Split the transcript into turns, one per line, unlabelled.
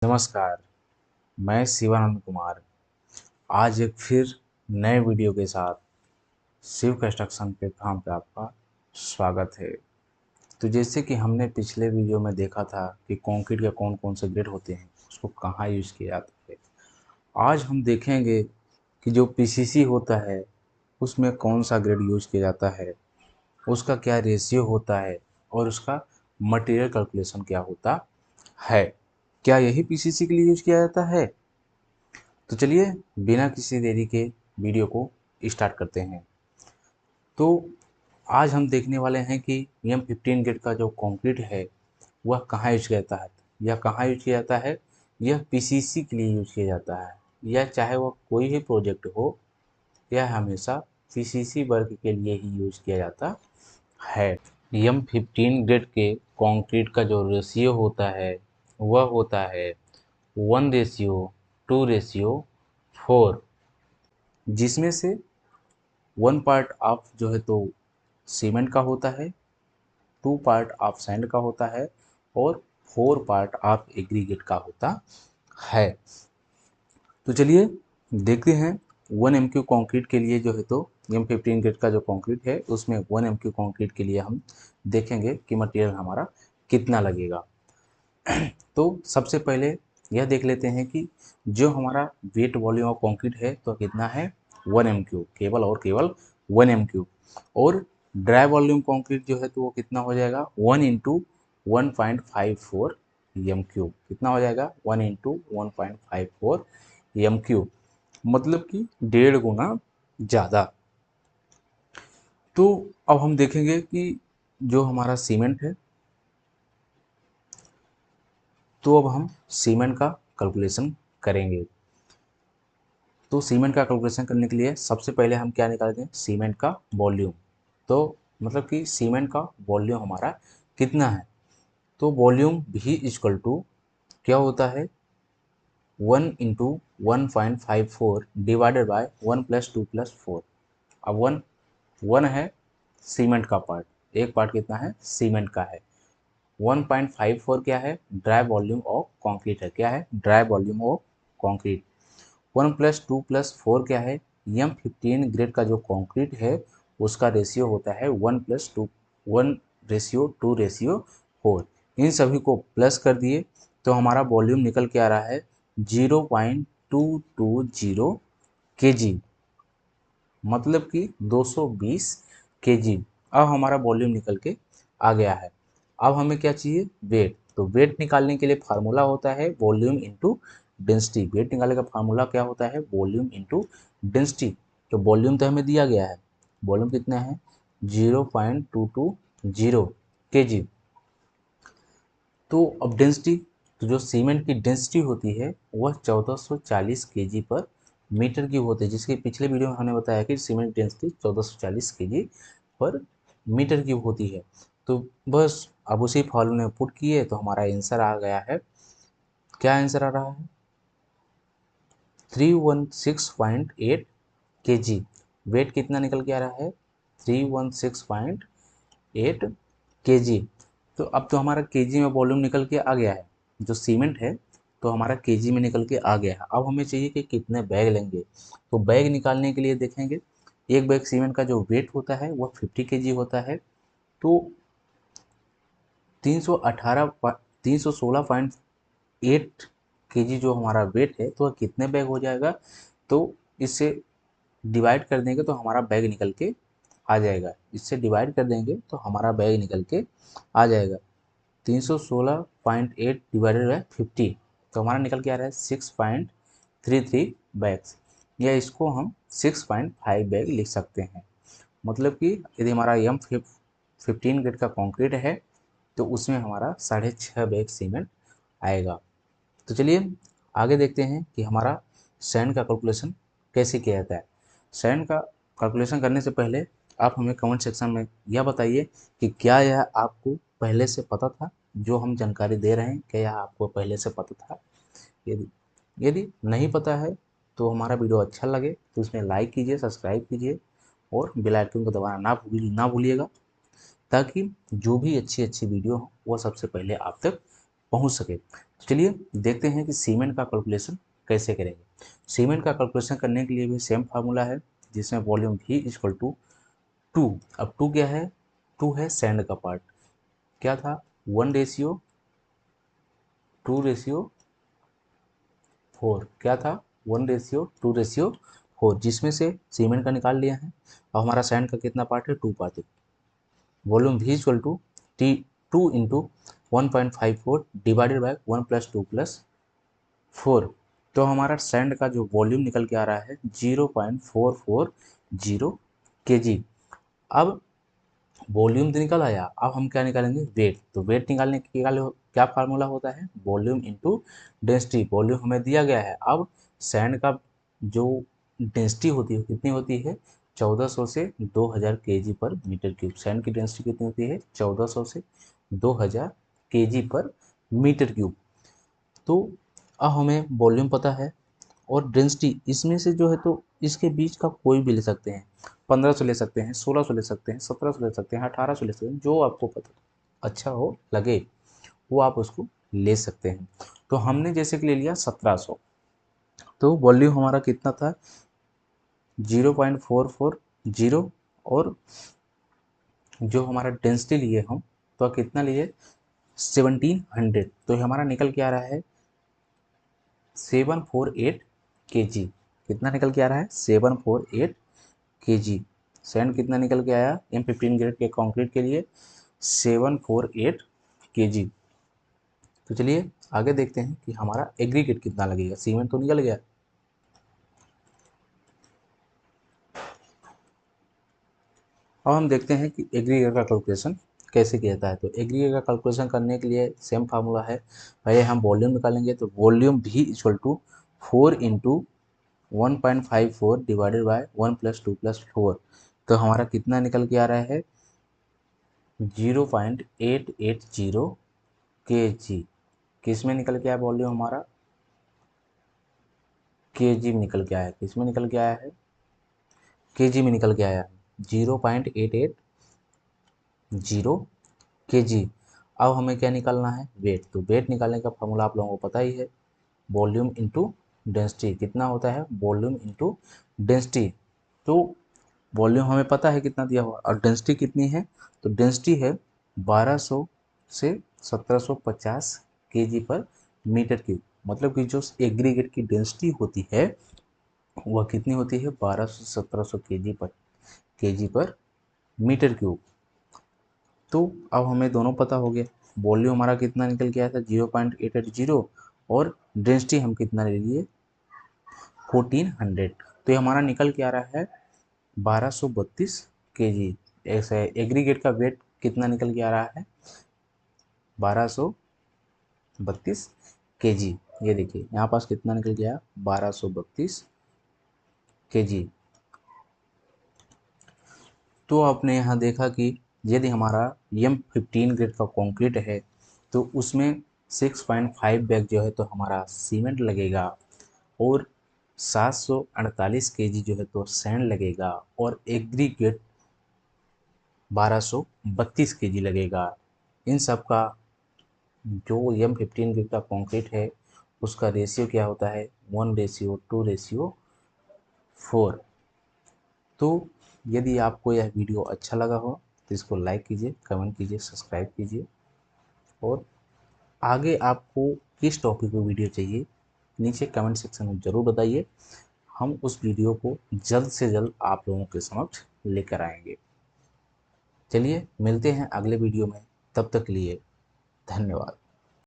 नमस्कार, मैं शिवानंद कुमार। आज एक फिर नए वीडियो के साथ शिव कंस्ट्रक्शन प्लेटफॉर्म पे आपका स्वागत है। तो जैसे कि हमने पिछले वीडियो में देखा था कि कंक्रीट के कौन कौन से ग्रेड होते हैं, उसको कहाँ यूज़ किया जाता है। आज हम देखेंगे कि जो पीसीसी होता है उसमें कौन सा ग्रेड यूज़ किया जाता है, उसका क्या रेशियो होता है और उसका मटेरियल कैलकुलेशन क्या होता है। क्या यही पीसीसी के लिए यूज़ किया जाता है? तो चलिए बिना किसी देरी के वीडियो को स्टार्ट करते हैं। तो आज हम देखने वाले हैं कि M15 ग्रेड का जो कंक्रीट है वह कहाँ यूज किया जाता है या कहाँ यूज किया जाता है। यह पीसीसी के लिए यूज किया जाता है, या चाहे वह कोई भी प्रोजेक्ट हो, यह हमेशा पीसीसी वर्क के लिए ही यूज किया जाता है। M15 ग्रेड के कंक्रीट का जो रेशियो होता है वह होता है 1:2:4, जिसमें से 1 पार्ट ऑफ जो है तो सीमेंट का होता है, 2 पार्ट ऑफ सैंड का होता है और 4 पार्ट ऑफ एग्रीगेट का होता है। तो चलिए देखते हैं 1 MQ कंक्रीट के लिए जो है तो M15 ग्रेड का जो कंक्रीट है उसमें 1 MQ कंक्रीट के लिए हम देखेंगे कि मटेरियल हमारा कितना लगेगा। तो सबसे पहले यह देख लेते हैं कि जो हमारा वेट वॉल्यूम ऑफ कंक्रीट है तो कितना है 1 MQ, केवल और केवल 1 MQ। और ड्राई वॉल्यूम कंक्रीट जो है तो वो कितना हो जाएगा 1 इंटू 1.54 MQ। कितना हो जाएगा 1 इंटू 1.54 MQ, मतलब कि 1.5 गुना ज़्यादा। तो अब हम देखेंगे कि जो हमारा सीमेंट है, तो अब हम सीमेंट का कैलकुलेशन करेंगे। तो सीमेंट का कैलकुलेशन करने के लिए सबसे पहले हम क्या निकालते हैं, सीमेंट का वॉल्यूम। तो मतलब कि सीमेंट का वॉल्यूम हमारा कितना है, तो वॉल्यूम भी इक्वल टू क्या होता है 1 into 1.54 divided bye 1 plus 2 plus 4। अब वन है सीमेंट का पार्ट, एक पार्ट कितना है सीमेंट का है। 1.54 क्या है ड्राई वॉल्यूम ऑफ कॉन्क्रीट है, क्या है dry volume of concrete. 1 plus 2 plus 4 क्या है M15 ग्रेड का जो कंक्रीट है उसका रेशियो होता है 1:2, 1:2:4। इन सभी को प्लस कर दिए तो हमारा वॉल्यूम निकल के आ रहा है 0.220 kg, मतलब कि 220 kg। अब हमारा वॉल्यूम निकल के आ गया है। अब हमें क्या चाहिए वेट। तो वेट निकालने के लिए फार्मूला होता है वॉल्यूम इंटू डेंसिटी। वेट निकालने का फार्मूला क्या होता है वॉल्यूम इंटू डेंसिटी। तो वॉल्यूम तो हमें दिया गया है, वॉल्यूम कितना है 0.220 kg। तो अब डेंसिटी, तो जो सीमेंट की डेंसिटी होती है वह 1440 kg पर मीटर क्यूब होती है, जिसके पिछले वीडियो में हमने बताया कि सीमेंट डेंसिटी 1440 kg पर मीटर क्यूब होती है। तो बस अब उसी फॉर्मूले में पुट किए तो हमारा आंसर आ गया है। क्या आंसर आ रहा है 316.8 kg। वेट कितना निकल के आ रहा है 316.8 kg। तो अब तो हमारा केजी में वॉल्यूम निकल के आ गया है, जो सीमेंट है तो हमारा केजी में निकल के आ गया है। अब हमें चाहिए कि कितने बैग लेंगे। तो बैग निकालने के लिए देखेंगे, एक बैग सीमेंट का जो वेट होता है वह 50 kg होता है। तो 316.8 kg जो हमारा वेट है तो वह कितने बैग हो जाएगा, तो इससे डिवाइड कर देंगे तो हमारा बैग निकल के आ जाएगा। इससे डिवाइड कर देंगे तो हमारा बैग निकल के आ जाएगा 316.8 डिवाइडेड बाय 50, तो हमारा निकल के आ रहा है 6.33 बैग्स, या इसको हम 6.5 बैग लिख सकते हैं। मतलब कि यदि हमारा M15 ग्रेड का कंक्रीट है तो उसमें हमारा 6.5 बैग सीमेंट आएगा। तो चलिए आगे देखते हैं कि हमारा सैंड का कैलकुलेशन कैसे किया जाता है। सैंड का कैलकुलेशन करने से पहले आप हमें कमेंट सेक्शन में यह बताइए कि क्या यह आपको पहले से पता था, जो हम जानकारी दे रहे हैं क्या यह आपको पहले से पता था। यदि यदि नहीं पता है तो हमारा वीडियो अच्छा लगे तो इसमें लाइक कीजिए, सब्सक्राइब कीजिए और बेल आइकन को दबाना ना भूलिएगा, ताकि जो भी अच्छी अच्छी वीडियो हो वो सबसे पहले आप तक पहुंच सके। चलिए देखते हैं कि सीमेंट का कैलकुलेशन कैसे करेंगे। सीमेंट का कैलकुलेशन करने के लिए भी सेम फार्मूला है, जिसमें वॉल्यूम भी इक्वल टू 2। अब 2 क्या है? 2 है सैंड का पार्ट। क्या था? 1:2:4। क्या था? 1:2:4, जिसमें से सीमेंट का निकाल लिया है। अब हमारा सैंड का कितना पार्ट है? 2 पार्ट है। वॉल्यूम भी equal to T 2 × 1.54 divided by 1+2+4। तो हमारा सैंड का जो वॉल्यूम निकल के आ रहा है 0.440 kg। अब वॉल्यूम तो निकल आया, अब हम क्या निकालेंगे? वेट। तो वेट निकालने के क्या फार्मूला होता है? Volume into density. वॉल्यूम हमें दिया गया है। अब सैंड का जो डेंसिटी होती है कितनी होती है? 1400 से 2000 kg पर मीटर क्यूब। सैंड की डेंसिटी कितनी होती है? 1400 से 2000 kg पर मीटर क्यूब। तो अब हमें वॉल्यूम पता है और डेंसिटी इसमें से जो है, तो इसके बीच का कोई भी ले सकते हैं। 1500 ले सकते हैं, 1600 ले सकते हैं, 1700 ले सकते हैं, 1800 ले सकते हैं, जो आपको पता अच्छा हो लगे वो आप उसको ले सकते हैं। तो हमने जैसे कि ले लिया 1700। तो वॉल्यूम हमारा कितना था? 0.440। और जो हमारा डेंसिटी लिए हम, तो कितना लिए? 1700। तो हमारा निकल के आ रहा है 748 kg। कितना निकल के आ रहा है? 748 kg। सैंड कितना निकल के आया M15 ग्रेड के कंक्रीट के लिए? 748 kg। तो चलिए आगे देखते हैं कि हमारा एग्रीगेट कितना लगेगा। सीमेंट तो निकल गया। अब हम देखते हैं कि एग्रीगेट का कैलकुलेशन कैसे किया जाता है। तो एग्रीगेट का कैलकुलेशन करने के लिए सेम फार्मूला है। पहले हम वॉल्यूम निकालेंगे, तो वॉल्यूम भी इक्वल टू 4 × 1.54 डिवाइडेड बाय 1+2+4। तो हमारा कितना निकल के आ रहा है? 0.880 kg। किस में निकल के आया वॉल्यूम हमारा? kg में निकल के आया। किस में निकल के आया है? kg में निकल के आया है। 0.880 kg। अब हमें क्या निकालना है? वेट। तो वेट निकालने का फॉर्मूला आप लोगों को पता ही है, वॉल्यूम इंटू डेंसिटी। कितना होता है? Volume into density. तो वॉल्यूम हमें पता है कितना दिया हुआ, और डेंसिटी कितनी है? तो डेंसिटी है 1200 से 1750 kg पर मीटर क्यूब। मतलब कि जो एग्रीगेट की डेंसिटी होती है वह कितनी होती है? 1200 से 1700 kg पर मीटर क्यूब। तो अब हमें दोनों पता हो गया। वॉल्यूम हमारा कितना निकल के आया था? 0.880। और डेंसिटी हम कितना ले लिए? 1400। तो ये हमारा निकल के आ रहा है 1232 kg। ऐसे एग्रीगेट का वेट कितना निकल के आ रहा है? 1232 kg। ये देखिए यहाँ पास कितना निकल गया? 1232 kg। तो आपने यहाँ देखा कि यदि हमारा M15 ग्रेड का कंक्रीट है, तो उसमें 6.5 बैग जो है तो हमारा सीमेंट लगेगा, और 748 kg जो है तो सैंड लगेगा, और एग्रीगेट 1232 kg लगेगा। इन सब का जो M15 ग्रेड का कंक्रीट है उसका रेशियो क्या होता है? 1:2:4। तो यदि आपको यह वीडियो अच्छा लगा हो तो इसको लाइक कीजिए, कमेंट कीजिए, सब्सक्राइब कीजिए। और आगे आपको किस टॉपिक पर वीडियो चाहिए नीचे कमेंट सेक्शन में ज़रूर बताइए। हम उस वीडियो को जल्द से जल्द आप लोगों के समक्ष लेकर आएंगे। चलिए मिलते हैं अगले वीडियो में, तब तक के लिए धन्यवाद।